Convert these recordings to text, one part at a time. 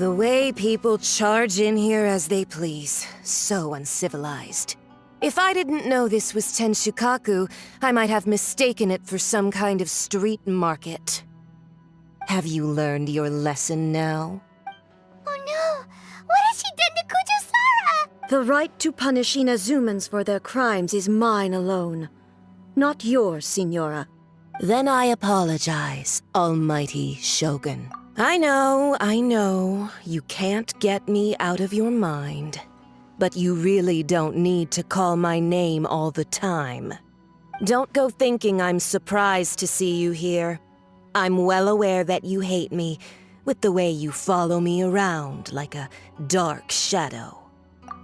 The way people charge in here as they please. So uncivilized. If I didn't know this was Tenshukaku, I might have mistaken it for some kind of street market. Have you learned your lesson now? Oh no! What has she done to Kujusara? The right to punish Inazumans for their crimes is mine alone. Not yours, Signora. Then I apologize, Almighty Shogun. I know, you can't get me out of your mind. But you really don't need to call my name all the time. Don't go thinking I'm surprised to see you here. I'm well aware that you hate me, with the way you follow me around like a dark shadow.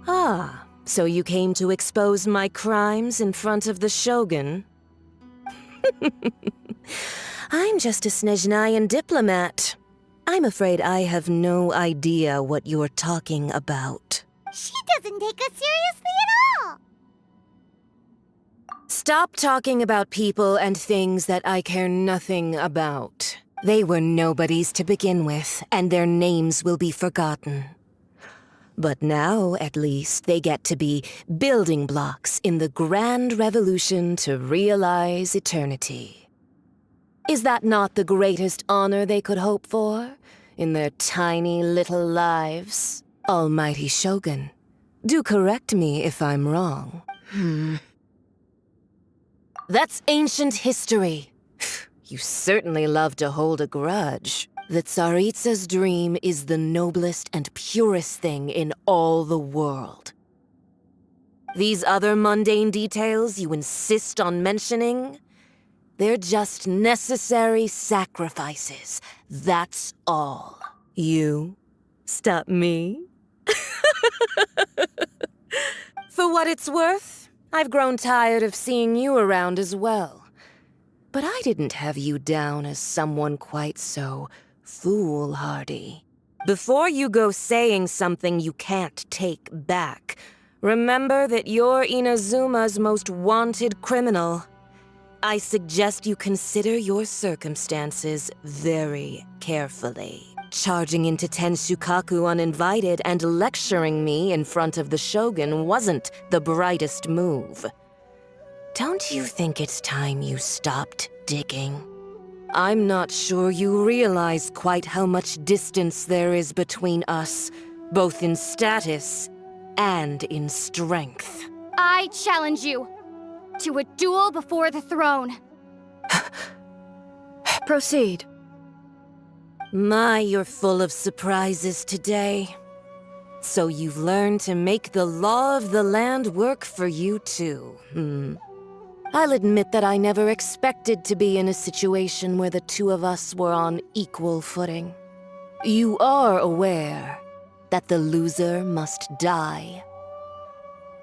Ah, so you came to expose my crimes in front of the Shogun? I'm just a Snezhnayan diplomat. I'm afraid I have no idea what you're talking about. She doesn't take us seriously at all! Stop talking about people and things that I care nothing about. They were nobodies to begin with, and their names will be forgotten. But now, at least, they get to be building blocks in the grand revolution to realize eternity. Is that not the greatest honor they could hope for in their tiny little lives? Almighty Shogun, do correct me if I'm wrong. That's ancient history. You certainly love to hold a grudge. The Tsaritsa's dream is the noblest and purest thing in all the world. These other mundane details you insist on mentioning, they're just necessary sacrifices. That's all. You stop me? For what it's worth, I've grown tired of seeing you around as well. But I didn't have you down as someone quite so foolhardy. Before you go saying something you can't take back, remember that you're Inazuma's most wanted criminal. I suggest you consider your circumstances very carefully. Charging into Tenshukaku uninvited and lecturing me in front of the Shogun wasn't the brightest move. Don't you think it's time you stopped digging? I'm not sure you realize quite how much distance there is between us, both in status and in strength. I challenge you to a duel before the throne. Proceed. My, you're full of surprises today. So you've learned to make the law of the land work for you too, I'll admit that I never expected to be in a situation where the two of us were on equal footing. You are aware that the loser must die.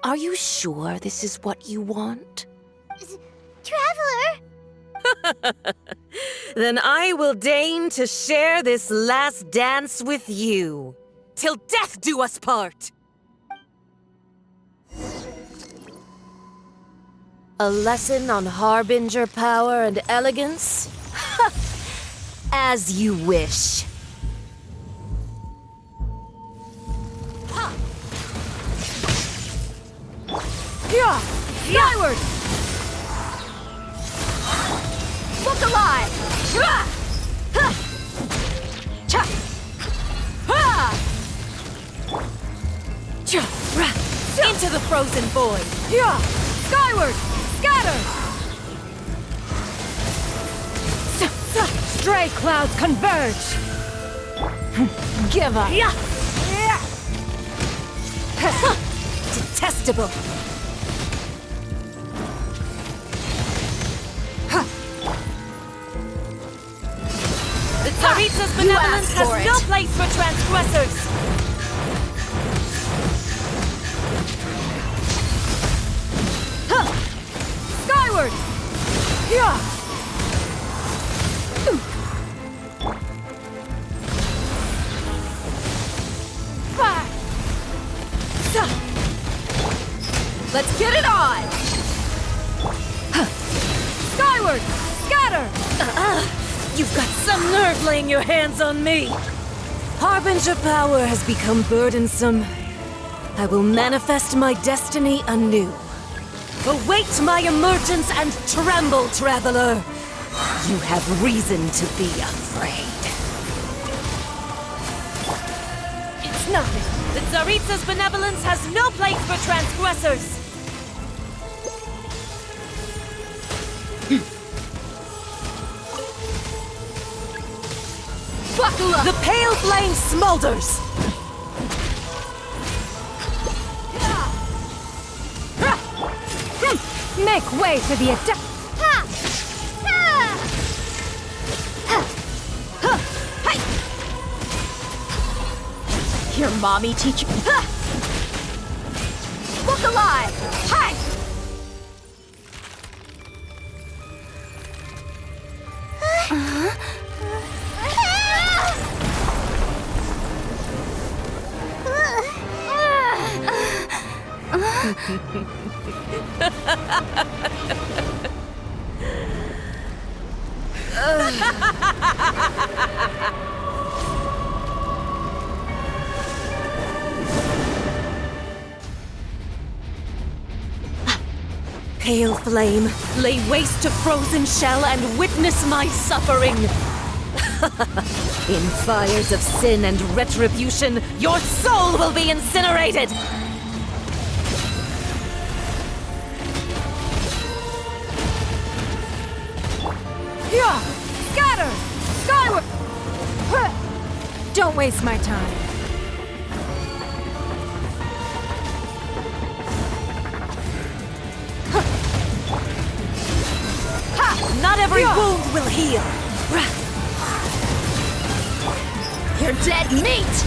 Are you sure this is what you want? Traveler! Then I will deign to share this last dance with you. Till death do us part! A lesson on harbinger power and elegance? As you wish. Yeah! Skyward! Look alive! Into the frozen void! Yeah! Skyward! Scatter! Stray clouds converge! Give up! Detestable! The Tsaritsa's benevolence has no place for transgressors! Skyward! Yeah! Let's get it on! Skyward! Scatter! You've got some nerve laying your hands on me! Harbinger power has become burdensome. I will manifest my destiny anew. Await my emergence and tremble, traveler. You have reason to be afraid. It's nothing. The Tsaritsa's benevolence has no place for transgressors. Buckle up! The pale flame smolders! Make way for the attack! Your mommy teach you. Look alive! Hi! Pale flame, lay waste to frozen shell and witness my suffering. In fires of sin and retribution, your soul will be incinerated! Yeah! Scatter! Skyward! Don't waste my time. Not every wound will heal! You're dead meat!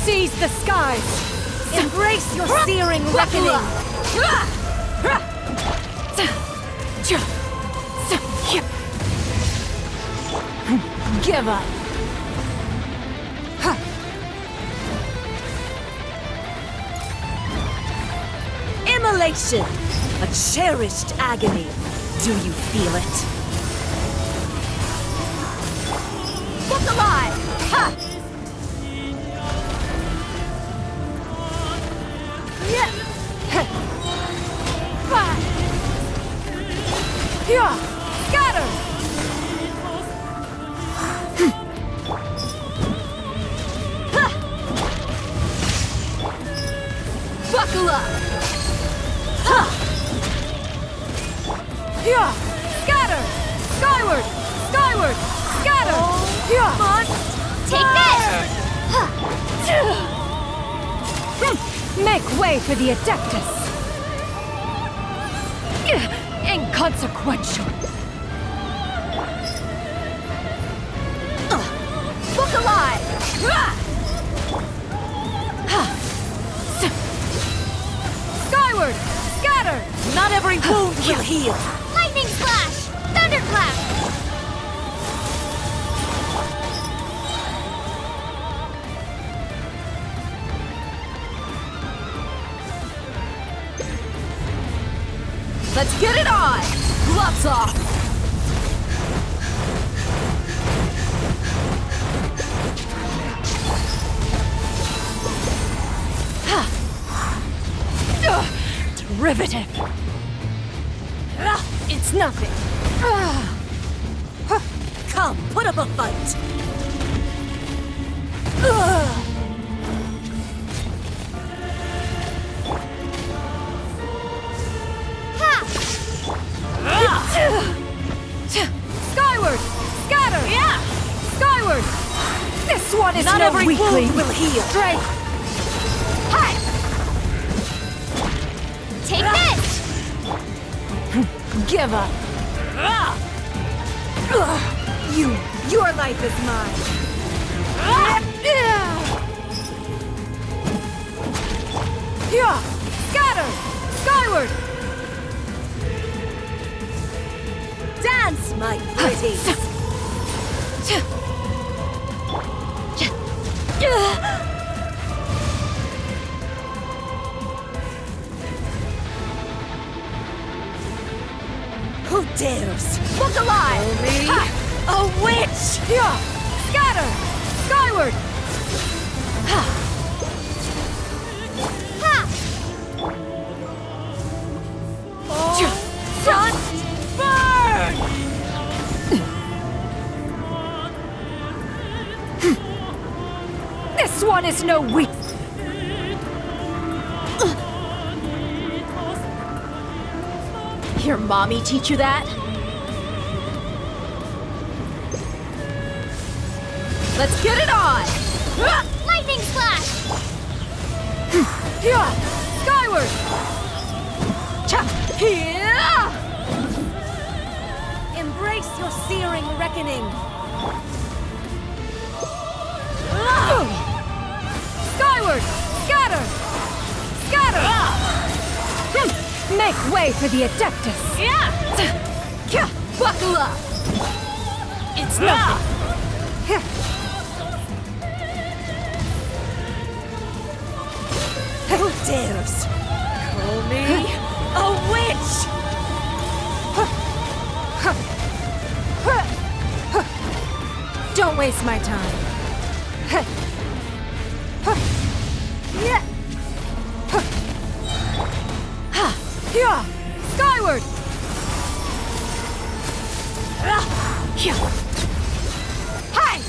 Seize the skies! Embrace your searing reckoning! Give up! Immolation! A cherished agony. Do you feel it? Look alive! Ha! Scatter! Buckle up! Scatter! Skyward! Skyward! Scatter! Take this! Make way for the Adeptus! Inconsequential! Look alive! Skyward! Scatter! Not every wound will heal! Lightning slash! Thunderclap! Let's get it on! Gloves off! Derivative! It's nothing! Come, put up a fight! Skyward! Scatter! Yeah! Skyward! This one is Not no every weakling! wound will heal! Strength! Hi! Take this! Give up! Your life is mine! Scatter! Skyward! Dance, my pretties! dares? Look alive! Tell me, a witch! Yeah! Scatter! Skyward! Ha! Ha! Sun, burn! This one is no weak. Your mommy teach you that? Let's get it on! Lightning slash! Yeah! Skyward! Cha! Yeah! Embrace your searing reckoning. Skyward! Scatter! Scatter! Make way for the Adeptus! Yeah! Buckle up! It's nothing! Who dares? Call me a witch! Don't waste my time. Yeah! Skyward! Hi!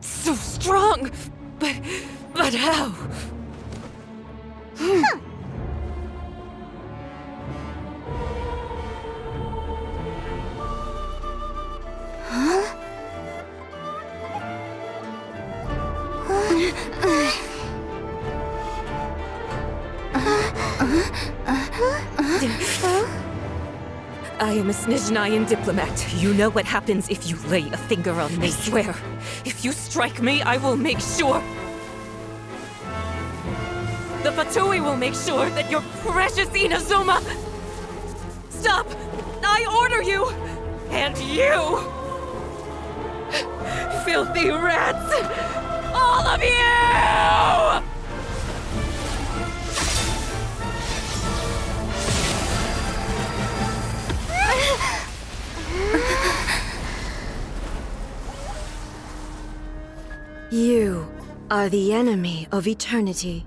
So strong, but how? I am a Snezhnayan diplomat. You know what happens if you lay a finger on me. I swear, if you strike me, I will make sure. The Fatui will make sure that your precious Inazuma... Stop! I order you! And you! Filthy rats! All of you! You are the enemy of eternity.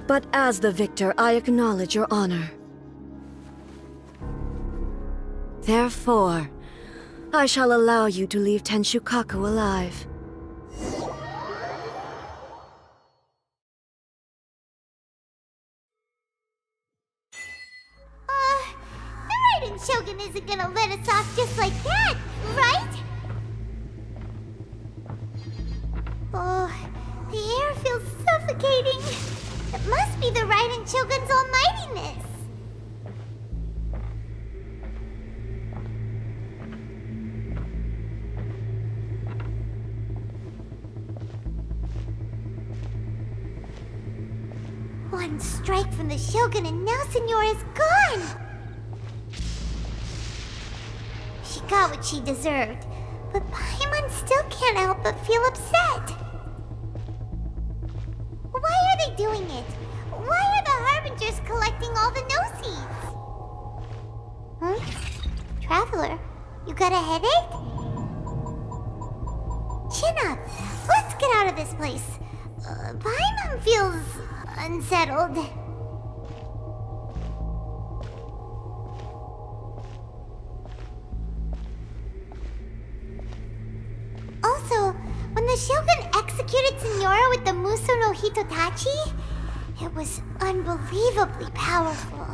But as the victor, I acknowledge your honor. Therefore, I shall allow you to leave Tenshukaku alive. The Raiden Shogun isn't gonna let us off just like that, right? Oh, the air feels suffocating. It must be the Raiden Shogun's almightiness. One strike from the Shogun and now Senora is gone! She got what she deserved, but Paimon still can't help but feel upset. Why are they doing it? Why are the Harbingers collecting all the no-seeds? Huh? Traveler, you got a headache? Chin up. Let's get out of this place. Paimon feels unsettled. Also, when the Shogun executed Senora with the Muso no Hitotachi, it was unbelievably powerful.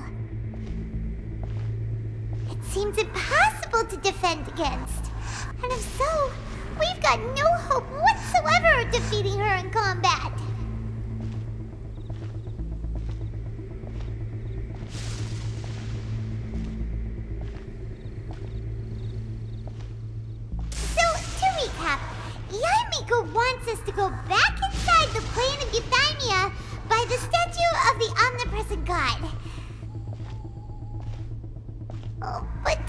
It seems impossible to defend against. And if so, we've got no hope whatsoever of defeating her in combat. So, to recap, Yaimiko wants us to go back inside the plane of Euthymia by the statue of the Omnipresent God. Oh, but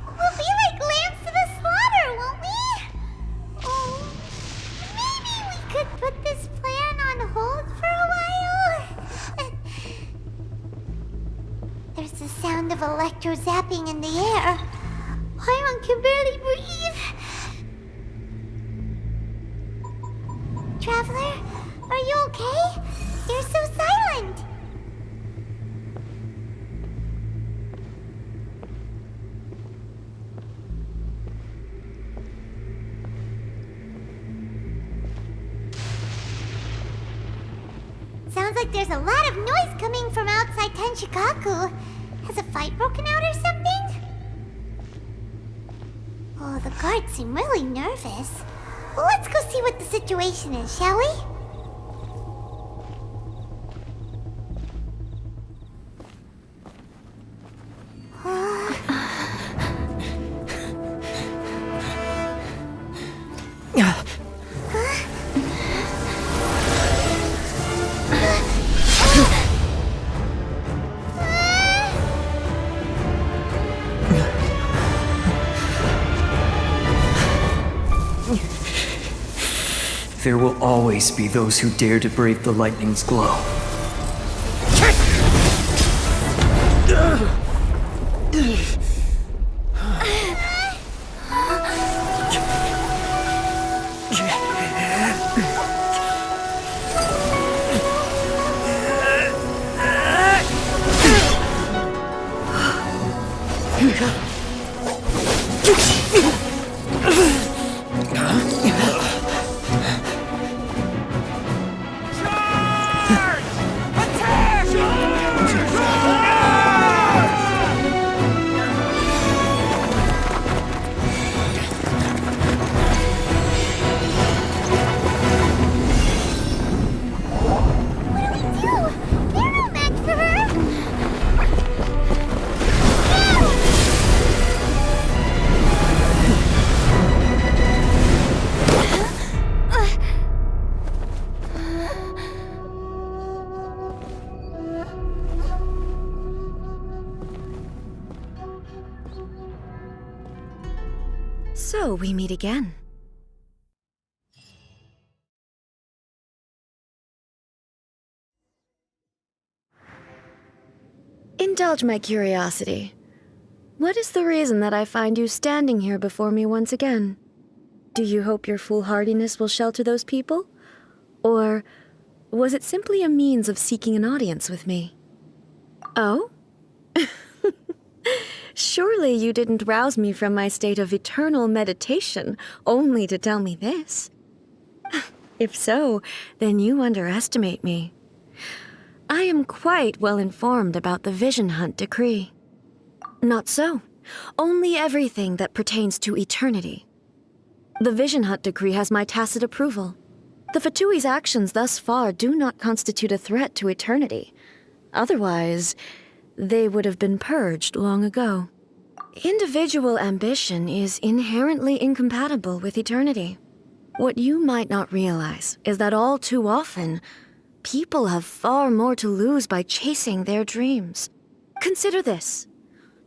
we'll be like lambs to the slaughter, won't we? Oh, maybe we could put this plan on hold electro-zapping in the air. Paimon can barely breathe. Traveler, are you okay? You're so silent. Sounds like there's a lot of noise coming from outside Tenshikaku. Has a fight broken out or something? Oh, the guards seem really nervous. Well, let's go see what the situation is, shall we? There will always be those who dare to brave the lightning's glow. So we meet again. Indulge my curiosity. What is the reason that I find you standing here before me once again? Do you hope your foolhardiness will shelter those people? Or was it simply a means of seeking an audience with me? Oh? Surely you didn't rouse me from my state of eternal meditation only to tell me this. If so, then you underestimate me. I am quite well informed about the Vision Hunt decree. Not so. Only everything that pertains to eternity. The Vision Hunt decree has my tacit approval. The Fatui's actions thus far do not constitute a threat to eternity. Otherwise, they would have been purged long ago. Individual ambition is inherently incompatible with eternity. What you might not realize is that all too often, people have far more to lose by chasing their dreams. Consider this.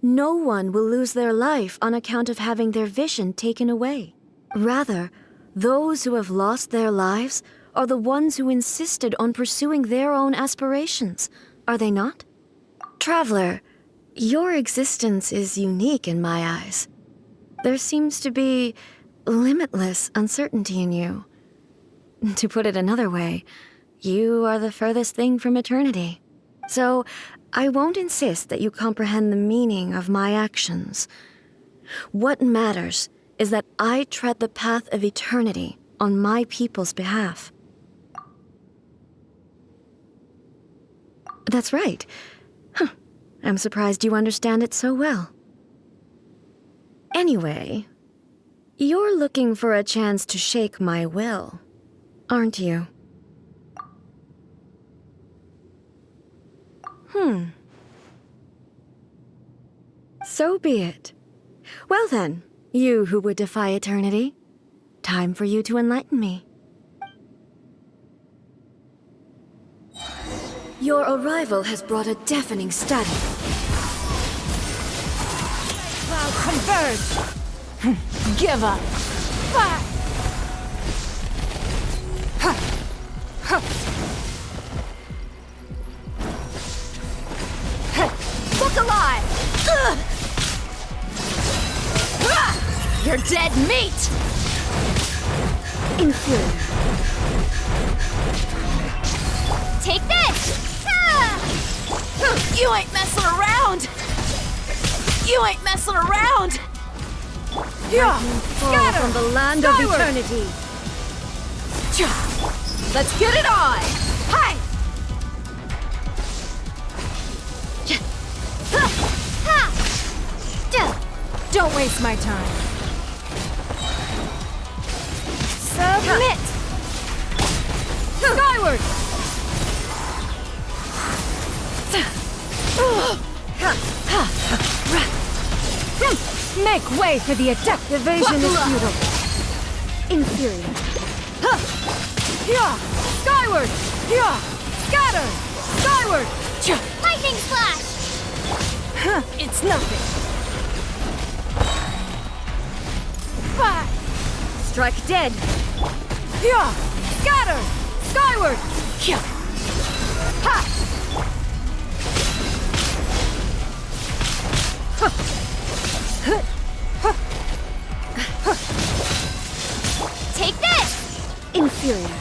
No one will lose their life on account of having their vision taken away. Rather, those who have lost their lives are the ones who insisted on pursuing their own aspirations, are they not? Traveler, your existence is unique in my eyes. There seems to be limitless uncertainty in you. To put it another way, you are the furthest thing from eternity. So, I won't insist that you comprehend the meaning of my actions. What matters is that I tread the path of eternity on my people's behalf. That's right. I'm surprised you understand it so well. Anyway, you're looking for a chance to shake my will, aren't you? So be it. Well then, you who would defy eternity, time for you to enlighten me. Your arrival has brought a deafening static. Cloud converge! Give up! Look alive! dead meat! Inferior. Take this! You ain't messing around! You ain't messing around! Yeah! Fall from the land of eternity. Let's get it on! Hi! Don't waste my time. Submit! Skyward! Make way for the attack! Evasion is futile. Inferior. Skyward! Scatter! Skyward! Lightning slash! It's nothing. Strike dead. Scatter! Skyward! Ha! Take this! Inferior.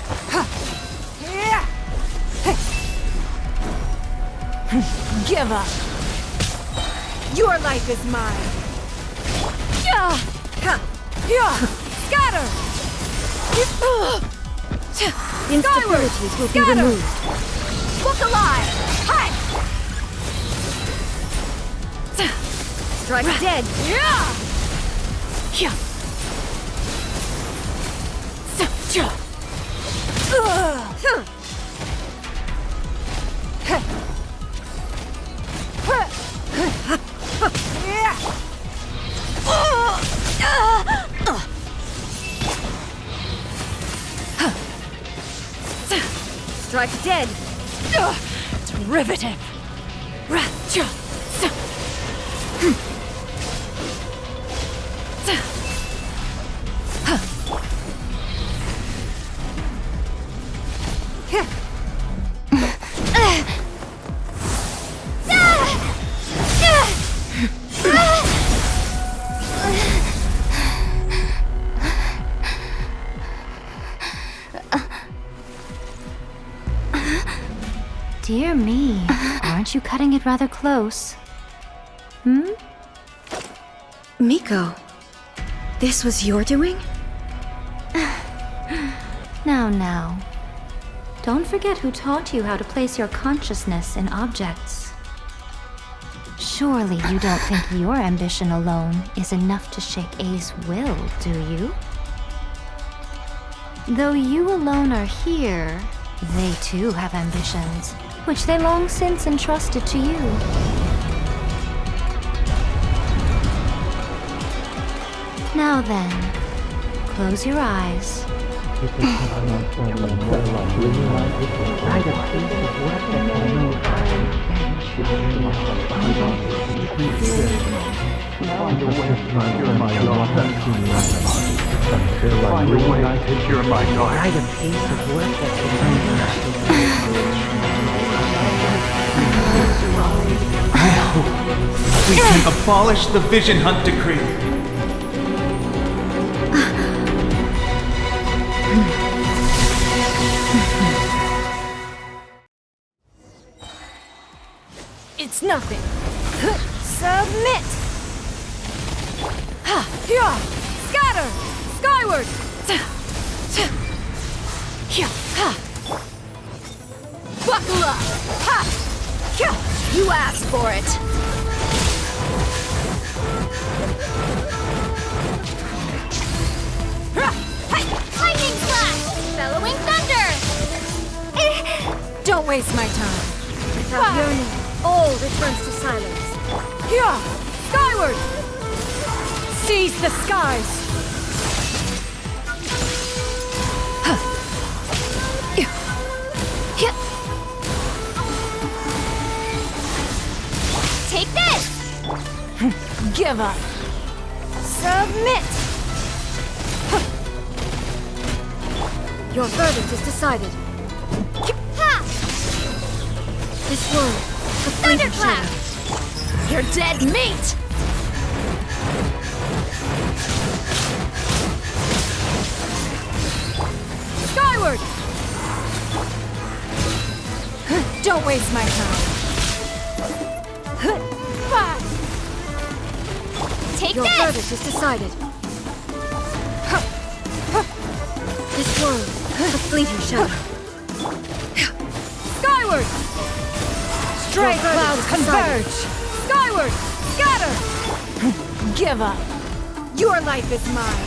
Give up. Your life is mine. Scatter! Instabilities will be removed. Look alive! Hi! Strike dead. Strike dead. Derivative. Dear me, aren't you cutting it rather close? Miko, this was your doing? Now. Don't forget who taught you how to place your consciousness in objects. Surely you don't think your ambition alone is enough to shake A's will, do you? Though you alone are here, they too have ambitions, which they long since entrusted to you. Now then, close your eyes. I hope we can abolish the Vision Hunt Decree. It's nothing. Submit! Scatter! Skyward! Buckle up! You asked for it! Lightning slash! Bellowing thunder! Don't waste my time. Without yearning, all returns to silence. Skyward! Seize the skies! Take this! Give up! Submit! Your verdict is decided. Ha! This world, a fleeting Thunderclap! shadow. You're dead meat! Skyward! Don't waste my time. Take Your this! verdict is decided. This world, a fleeting shadow. Skyward! Stray Your verdict clouds is decided. converge! Skyward! Scatter! Give up. Your life is mine.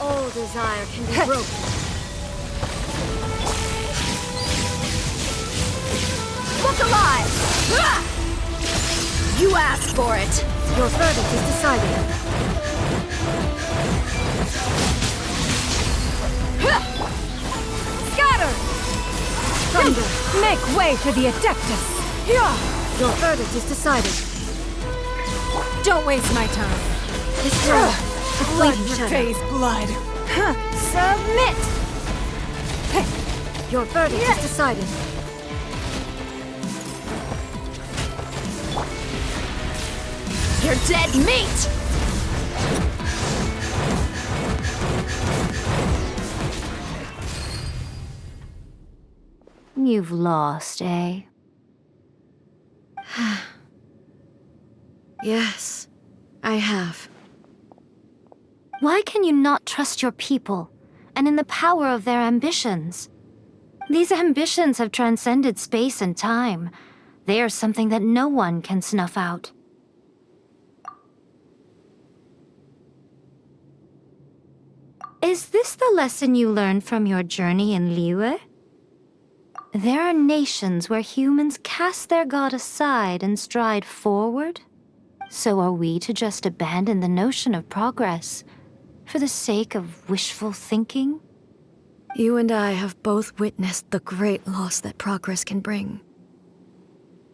All desire can be broken. Look alive! You asked for it. Your verdict is decided. Scatter! Thunder. Make way for the Adeptus. Your verdict is decided. Don't waste my time. This world, a Blood fleeting shadow. repays blood. Submit! Your verdict is decided. You're dead meat! You've lost, eh? Yes, I have. Why can you not trust your people, and in the power of their ambitions? These ambitions have transcended space and time. They are something that no one can snuff out. Is this the lesson you learned from your journey in Liyue? There are nations where humans cast their god aside and stride forward. So are we to just abandon the notion of progress for the sake of wishful thinking? You and I have both witnessed the great loss that progress can bring.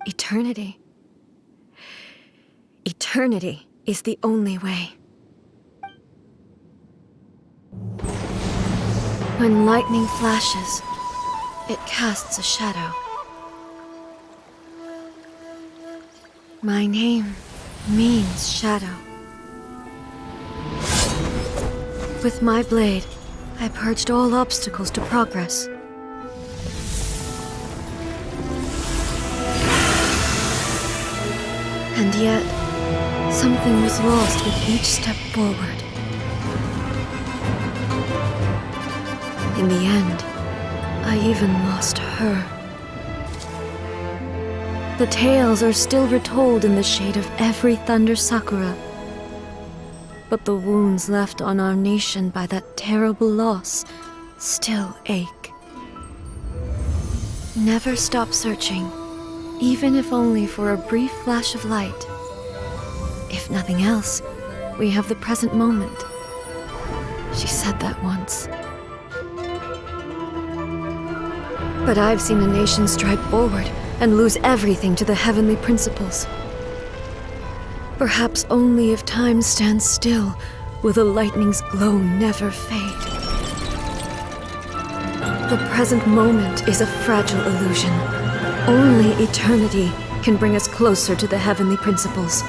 Eternity. Eternity is the only way. When lightning flashes, it casts a shadow. My name means shadow. With my blade, I purged all obstacles to progress. And yet, something was lost with each step forward. In the end, I even lost her. The tales are still retold in the shade of every thunder sakura. But the wounds left on our nation by that terrible loss still ache. Never stop searching, even if only for a brief flash of light. If nothing else, we have the present moment. She said that once. But I've seen a nation stride forward and lose everything to the heavenly principles. Perhaps only if time stands still will the lightning's glow never fade. The present moment is a fragile illusion. Only eternity can bring us closer to the heavenly principles.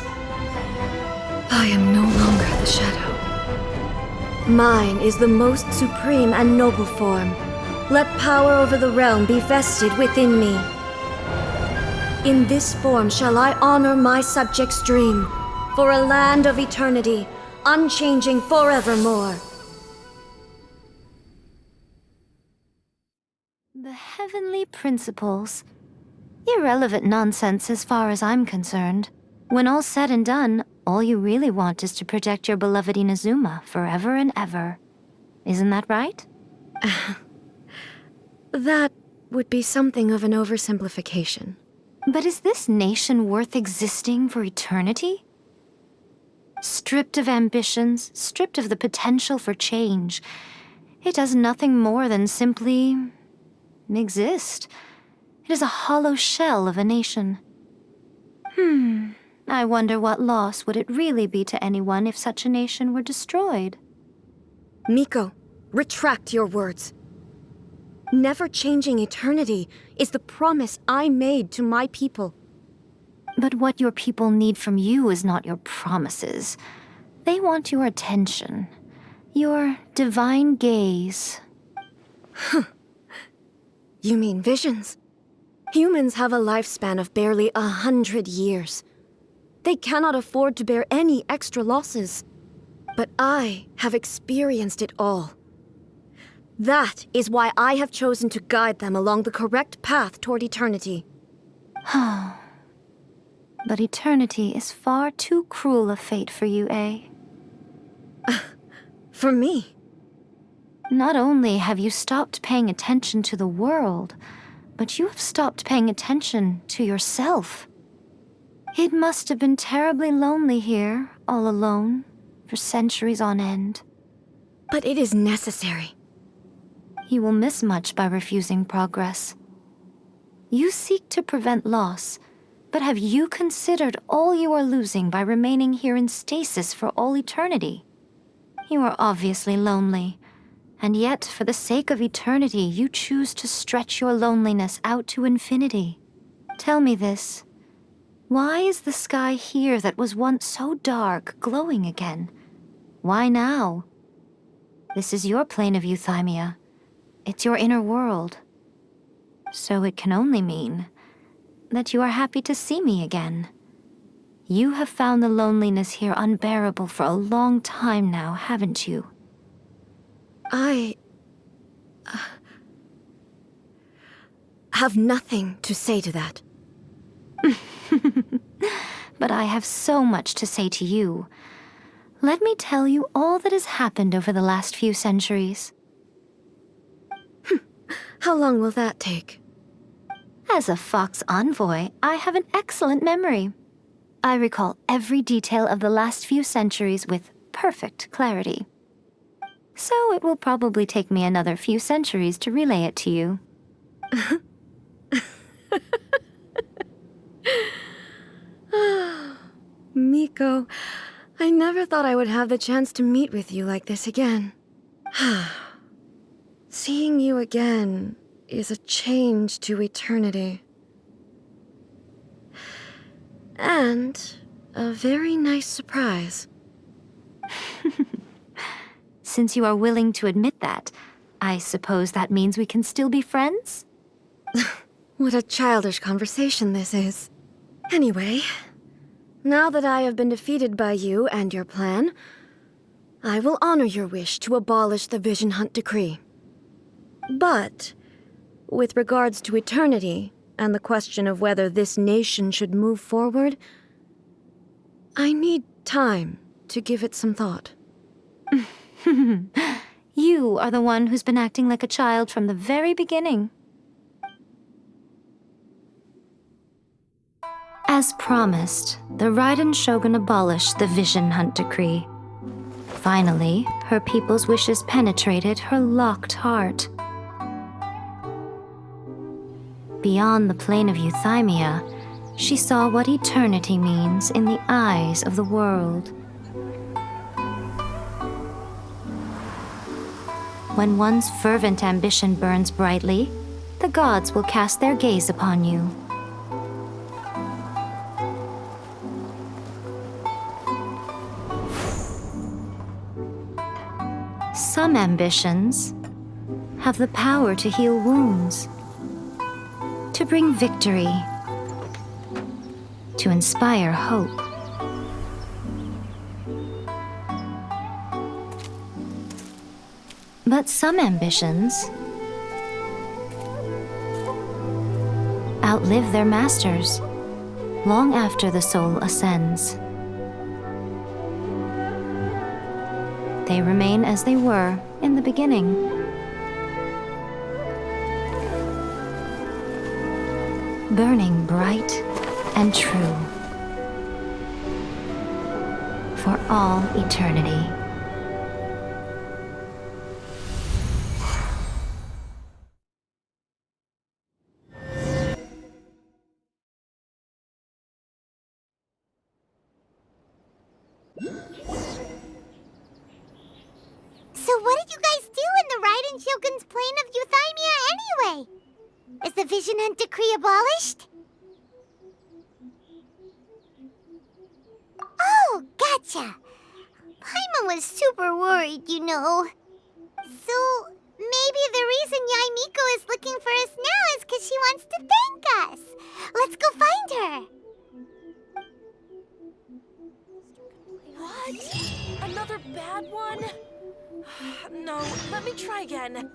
I am no longer the shadow. Mine is the most supreme and noble form. Let power over the realm be vested within me. In this form shall I honor my subjects' dream, for a land of eternity, unchanging forevermore. The heavenly principles. Irrelevant nonsense as far as I'm concerned. When all's said and done, all you really want is to protect your beloved Inazuma forever and ever. Isn't that right? That would be something of an oversimplification. But is this nation worth existing for eternity? Stripped of ambitions, stripped of the potential for change, it does nothing more than simply exist. It is a hollow shell of a nation. I wonder what loss would it really be to anyone if such a nation were destroyed? Miko, retract your words. Never-changing eternity is the promise I made to my people. But what your people need from you is not your promises. They want your attention. Your divine gaze. You mean visions? Humans have a lifespan of barely 100 years. They cannot afford to bear any extra losses. But I have experienced it all. That is why I have chosen to guide them along the correct path toward eternity. But eternity is far too cruel a fate for you, eh? For me? Not only have you stopped paying attention to the world, but you have stopped paying attention to yourself. It must have been terribly lonely here, all alone, for centuries on end. But it is necessary. You will miss much by refusing progress. You seek to prevent loss, but have you considered all you are losing by remaining here in stasis for all eternity? You are obviously lonely, and yet for the sake of eternity you choose to stretch your loneliness out to infinity. Tell me this. Why is the sky here that was once so dark glowing again? Why now? This is your plane of euthymia. It's your inner world. So it can only mean that you are happy to see me again. You have found the loneliness here unbearable for a long time now, haven't you? I have nothing to say to that. But I have so much to say to you. Let me tell you all that has happened over the last few centuries. How long will that take? As a Fox envoy, I have an excellent memory. I recall every detail of the last few centuries with perfect clarity. So it will probably take me another few centuries to relay it to you. Miko, I never thought I would have the chance to meet with you like this again. Seeing you again is a change to eternity. And a very nice surprise. Since you are willing to admit that, I suppose that means we can still be friends? What a childish conversation this is. Anyway, now that I have been defeated by you and your plan, I will honor your wish to abolish the Vision Hunt Decree. But, with regards to eternity and the question of whether this nation should move forward, I need time to give it some thought. You are the one who's been acting like a child from the very beginning. As promised, the Raiden Shogun abolished the Vision Hunt Decree. Finally, her people's wishes penetrated her locked heart. Beyond the plane of euthymia, she saw what eternity means in the eyes of the world. When one's fervent ambition burns brightly, the gods will cast their gaze upon you. Some ambitions have the power to heal wounds, to bring victory, to inspire hope. But some ambitions outlive their masters long after the soul ascends. They remain as they were in the beginning. Burning bright and true for all eternity. So what did you guys do in the Raiden Shogun's plane of Euthymia anyway? Is the Vision Hunt Decree abolished? Oh, gotcha. Paimon was super worried, you know. So, maybe the reason Yaimiko is looking for us now is because she wants to thank us. Let's go find her. What? Another bad one? No, let me try again.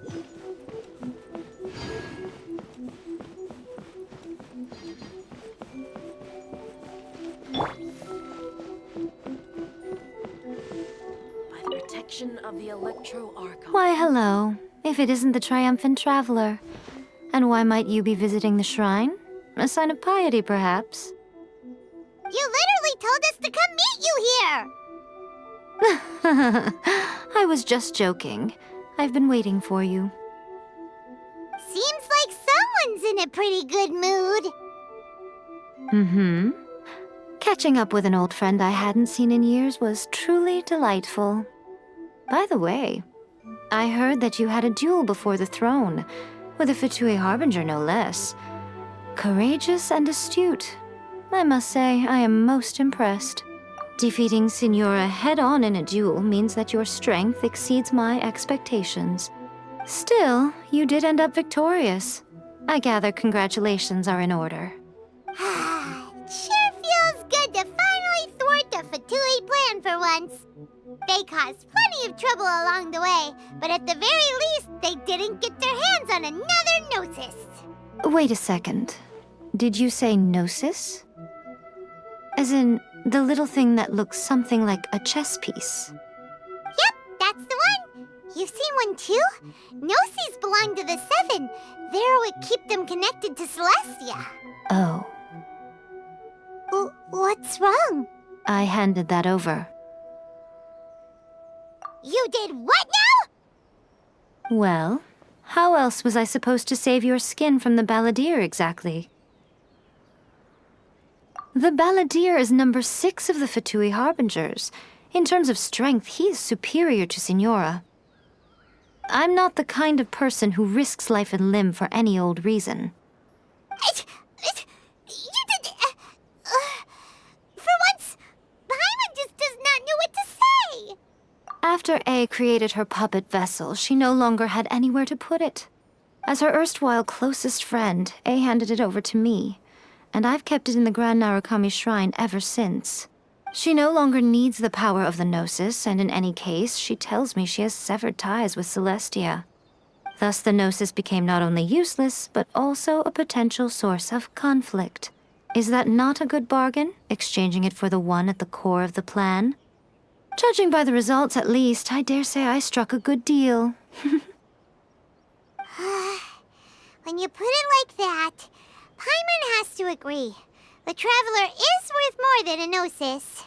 By the protection of the Electro Archon. Why, hello. If it isn't the triumphant traveler. And why might you be visiting the shrine? A sign of piety, perhaps? You literally told us to come meet you here! I was just joking. I've been waiting for you. Seems like someone's in a pretty good mood. Mm-hmm. Catching up with an old friend I hadn't seen in years was truly delightful. By the way, I heard that you had a duel before the throne, with a Fatui Harbinger no less. Courageous and astute. I must say, I am most impressed. Defeating Signora head-on in a duel means that your strength exceeds my expectations. Still, you did end up victorious. I gather congratulations are in order. Sure feels good to finally thwart the Fatui plan for once. They caused plenty of trouble along the way, but at the very least, they didn't get their hands on another Gnosis. Wait a second. Did you say Gnosis? As in, the little thing that looks something like a chess piece. Yep, that's the one. You've seen one too? Gnosis belong to the Seven. They're what keep them connected to Celestia. Oh. What's wrong? I handed that over. You did what now? Well, how else was I supposed to save your skin from the Balladeer exactly? The Balladeer is number 6 of the Fatui Harbingers. In terms of strength, he is superior to Signora. I'm not the kind of person who risks life and limb for any old reason. You did... for once, Paimon just does not know what to say. After A created her puppet vessel, she no longer had anywhere to put it. As her erstwhile closest friend, A handed it over to me, and I've kept it in the Grand Narukami Shrine ever since. She no longer needs the power of the Gnosis, and in any case, she tells me she has severed ties with Celestia. Thus the Gnosis became not only useless, but also a potential source of conflict. Is that not a good bargain, exchanging it for the one at the core of the plan? Judging by the results, at least, I dare say I struck a good deal. When you put it like that, Paimon has to agree. The Traveler is worth more than a Gnosis.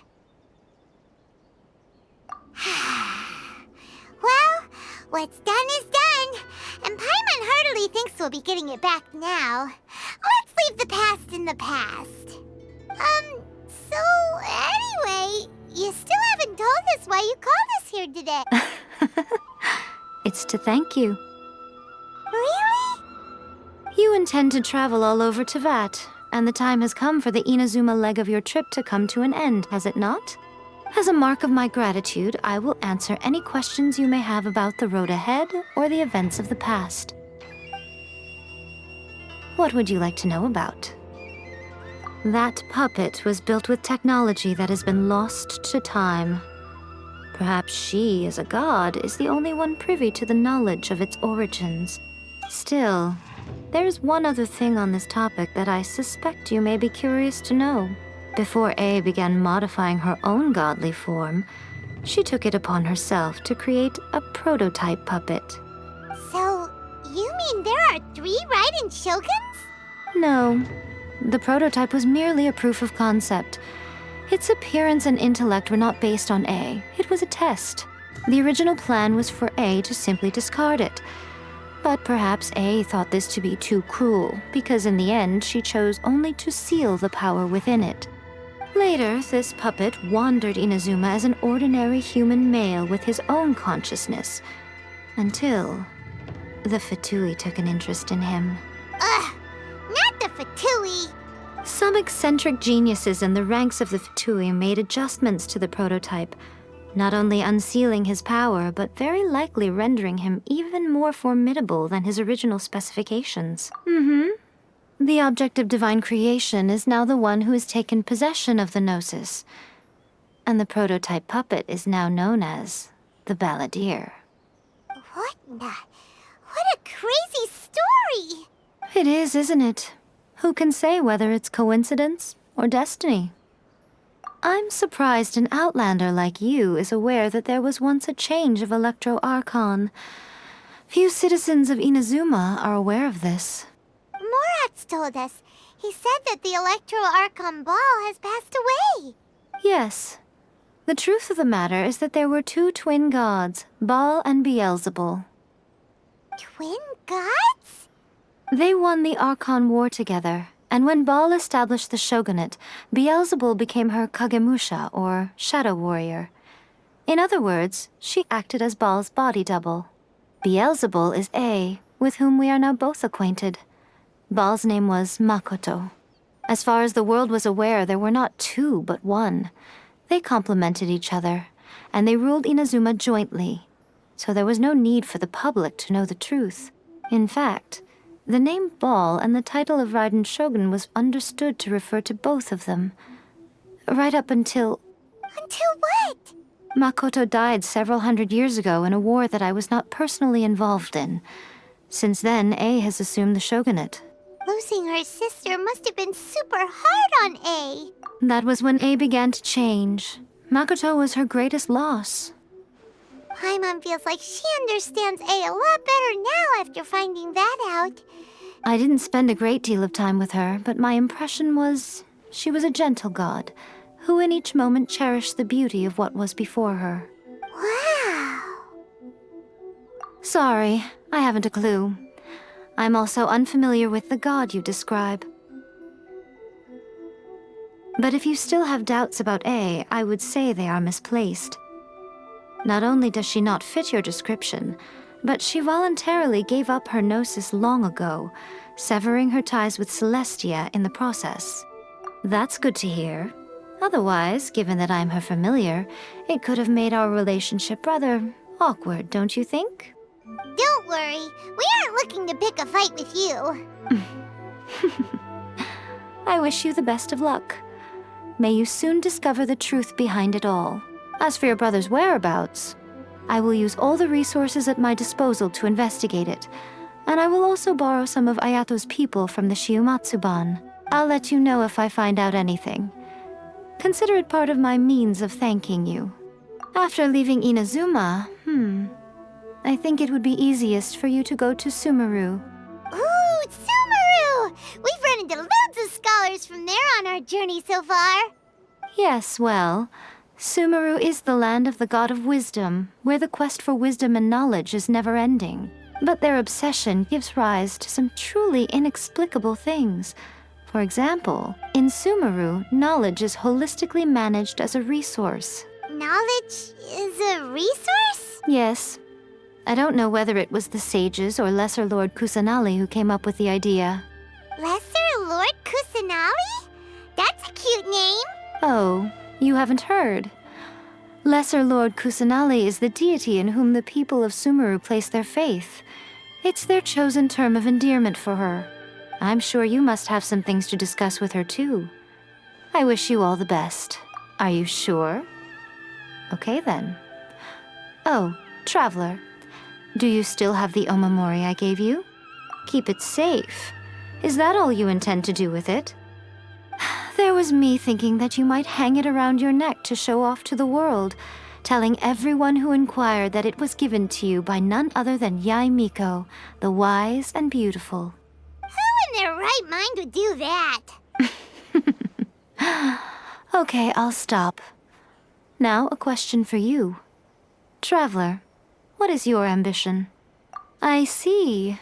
Well, what's done is done. And Paimon heartily thinks we'll be getting it back now. Let's leave the past in the past. So anyway, you still haven't told us why you called us here today. It's to thank you. Really? You intend to travel all over Teyvat, and the time has come for the Inazuma leg of your trip to come to an end, has it not? As a mark of my gratitude, I will answer any questions you may have about the road ahead or the events of the past. What would you like to know about? That puppet was built with technology that has been lost to time. Perhaps she, as a god, is the only one privy to the knowledge of its origins. Still, there's one other thing on this topic that I suspect you may be curious to know. Before A began modifying her own godly form, she took it upon herself to create a prototype puppet. So, you mean there are 3 Raiden Shoguns? No. The prototype was merely a proof of concept. Its appearance and intellect were not based on A. It was a test. The original plan was for A to simply discard it. But perhaps A thought this to be too cruel, because in the end she chose only to seal the power within it. Later, this puppet wandered Inazuma as an ordinary human male with his own consciousness. Until... The Fatui took an interest in him. Ugh, not the Fatui. Some eccentric geniuses in the ranks of the Fatui made adjustments to the prototype, not only unsealing his power, but very likely rendering him even more formidable than his original specifications. The object of divine creation is now the one who has taken possession of the Gnosis, and the prototype puppet is now known as the Balladeer. What a crazy story! It is, isn't it? Who can say whether it's coincidence or destiny? I'm surprised an outlander like you is aware that there was once a change of Electro Archon. Few citizens of Inazuma are aware of this. Morat's told us. He said that the Electro Archon Ball has passed away. Yes. The truth of the matter is that there were two twin gods, Baal and Beelzebul. Twin gods? They won the Archon War together, and when Baal established the shogunate, Beelzebul became her Kagemusha, or shadow warrior. In other words, she acted as Baal's body double. Beelzebul is A, with whom we are now both acquainted. Baal's name was Makoto. As far as the world was aware, there were not two, but one. They complemented each other, and they ruled Inazuma jointly, so there was no need for the public to know the truth. In fact, the name Baal and the title of Raiden Shogun was understood to refer to both of them. Right up until... Until what? Makoto died several hundred years ago in a war that I was not personally involved in. Since then, A has assumed the shogunate. Losing her sister must have been super hard on A. That was when A began to change. Makoto was her greatest loss. Paimon feels like she understands A a lot better now after finding that out. I didn't spend a great deal of time with her, but my impression was she was a gentle god, who in each moment cherished the beauty of what was before her. Wow. Sorry, I haven't a clue. I'm also unfamiliar with the god you describe. But if you still have doubts about A, I would say they are misplaced. Not only does she not fit your description, but she voluntarily gave up her gnosis long ago, severing her ties with Celestia in the process. That's good to hear. Otherwise, given that I'm her familiar, it could have made our relationship rather awkward, don't you think? Don't worry, we aren't looking to pick a fight with you. I wish you the best of luck. May you soon discover the truth behind it all. As for your brother's whereabouts, I will use all the resources at my disposal to investigate it, and I will also borrow some of Ayato's people from the Shiumatsuban. I'll let you know if I find out anything. Consider it part of my means of thanking you. After leaving Inazuma, I think it would be easiest for you to go to Sumeru. Ooh, Sumeru! We've run into loads of scholars from there on our journey so far. Yes, well, Sumeru is the land of the god of wisdom, where the quest for wisdom and knowledge is never-ending. But their obsession gives rise to some truly inexplicable things. For example, in Sumeru, knowledge is holistically managed as a resource. Knowledge is a resource? Yes. I don't know whether it was the sages or Lesser Lord Kusanali who came up with the idea. Lesser Lord Kusanali? That's a cute name. Oh, you haven't heard. Lesser Lord Kusanali is the deity in whom the people of Sumeru place their faith. It's their chosen term of endearment for her. I'm sure you must have some things to discuss with her too. I wish you all the best. Are you sure? Okay then. Oh, Traveler. Do you still have the Omamori I gave you? Keep it safe. Is that all you intend to do with it? There was me thinking that you might hang it around your neck to show off to the world, telling everyone who inquired that it was given to you by none other than Yae Miko, the wise and beautiful. Who in their right mind would do that? Okay, I'll stop. Now, a question for you. Traveler, what is your ambition? I see.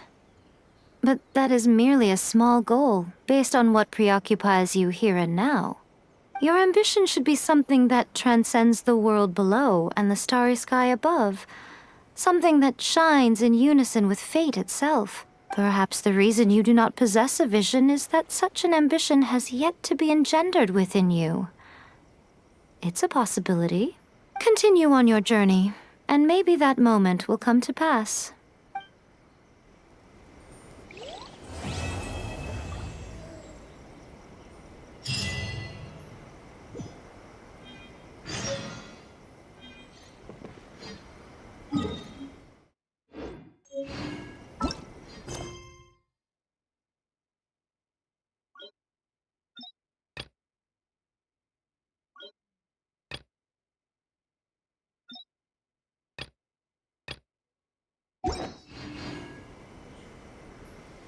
But that is merely a small goal, based on what preoccupies you here and now. Your ambition should be something that transcends the world below and the starry sky above. Something that shines in unison with fate itself. Perhaps the reason you do not possess a vision is that such an ambition has yet to be engendered within you. It's a possibility. Continue on your journey, and maybe that moment will come to pass.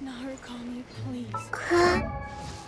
Narukami, please. Huh?